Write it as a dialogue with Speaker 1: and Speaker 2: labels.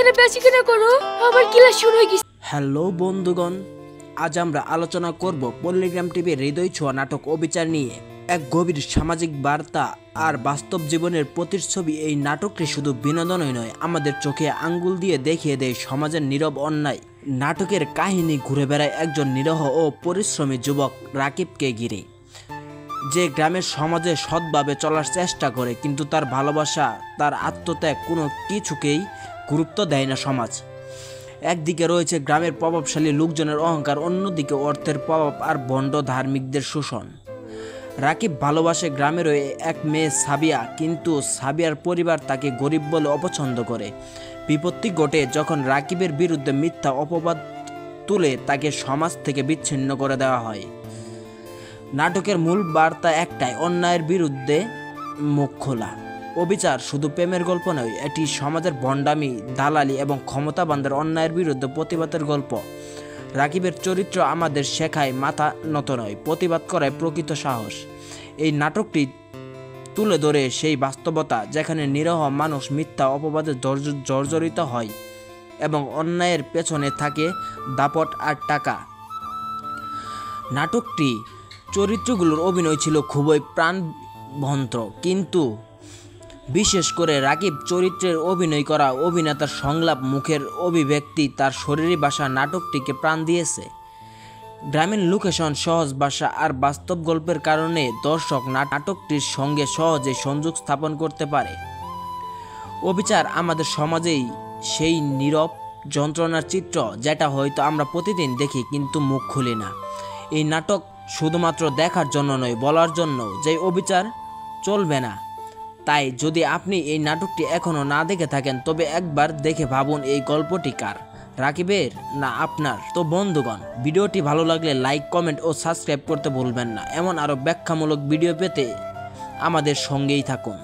Speaker 1: এখানে বেশিক্ষণ করো, আমার ক্লাস শুরু হয়ে গেছে।
Speaker 2: হ্যালো বন্ধুগণ, আজ আমরা আলোচনা করব পল্লিগ্রাম টিভির হৃদয় ছোঁয়া নাটক অবিচার নিয়ে। এক গভীর সামাজিক বার্তা আর বাস্তব জীবনের প্রতিচ্ছবি। এই নাটকটি শুধু বিনোদনই নয়, আমাদের চোখে আঙ্গুল দিয়ে দেখিয়ে দেয় সমাজের নীরব অন্যায়। নাটকের কাহিনী ঘুরে বেড়ায় একজন নিরহ ও পরিশ্রমী যুবক রাকিবকে ঘিরে, যে গ্রামের সমাজে সৎভাবে চলার চেষ্টা করে, কিন্তু তার ভালোবাসা, তার আত্মত্যাগ কোনো কিছুকেই গুরুত্ব দেয় না সমাজ। একদিকে রয়েছে গ্রামের প্রভাবশালী লোকজনের অহংকার, অন্যদিকে অর্থের প্রভাব আর ভণ্ড ধার্মিকদের শোষণ। রাকিব ভালোবাসে গ্রামের এক মেয়ে সাবিয়া, কিন্তু সাবিয়ার পরিবার তাকে গরিব বলে অপছন্দ করে। বিপত্তি ঘটে যখন রাকিবের বিরুদ্ধে মিথ্যা অপবাদ তুলে তাকে সমাজ থেকে বিচ্ছিন্ন করে দেওয়া হয়। নাটকের মূল বার্তা একটাই, অন্যায়ের বিরুদ্ধে মুখ খোলা। অবিচার শুধু প্রেমের গল্প নয়, এটি সমাজের ভণ্ডামি, দালালি এবং ক্ষমতাবানদের অন্যায়ের বিরুদ্ধে প্রতিবাদের গল্প। রাকিবের চরিত্র আমাদের শেখায় মাথা নত নয়, প্রতিবাদ করায় প্রকৃত সাহস। এই নাটকটি তুলে ধরে সেই বাস্তবতা যেখানে নিরীহ মানুষ মিথ্যা অপবাদে জর্জরিত হয় এবং অন্যায়ের পেছনে থাকে দাপট আর টাকা। নাটকটি চরিত্রগুলোর অভিনয় ছিল খুবই প্রাণবন্ত, কিন্তু বিশেষ করে রাকিব চরিত্রের অভিনয় করা অভিনেতার সংলাপ, মুখের অভিব্যক্তি, তার শরীরী ভাষা নাটকটিকে প্রাণ দিয়েছে। গ্রামীণ লোকেশন, সহজ ভাষা আর বাস্তব গল্পের কারণে দর্শক নাটকটির সঙ্গে সহজেই সংযোগ স্থাপন করতে পারে। অবিচার আমাদের সমাজেই সেই নীরব যন্ত্রণার চিত্র, যেটা হয়তো আমরা প্রতিদিন দেখি কিন্তু মুখ খুলি না। এই নাটক শুধুমাত্র দেখার জন্য নয়, বলার জন্য যে অবিচার চলবে না। তাই যদি আপনি এই নাটকটি এখনও না দেখে থাকেন, তবে একবার দেখে ভাবুন এই গল্পটি কার, রাকিবের না আপনার। তো বন্ধুগণ, ভিডিওটি ভালো লাগলে লাইক, কমেন্ট ও সাবস্ক্রাইব করতে ভুলবেন না। এমন আরও ব্যাখ্যামূলক ভিডিও পেতে আমাদের সঙ্গেই থাকুন।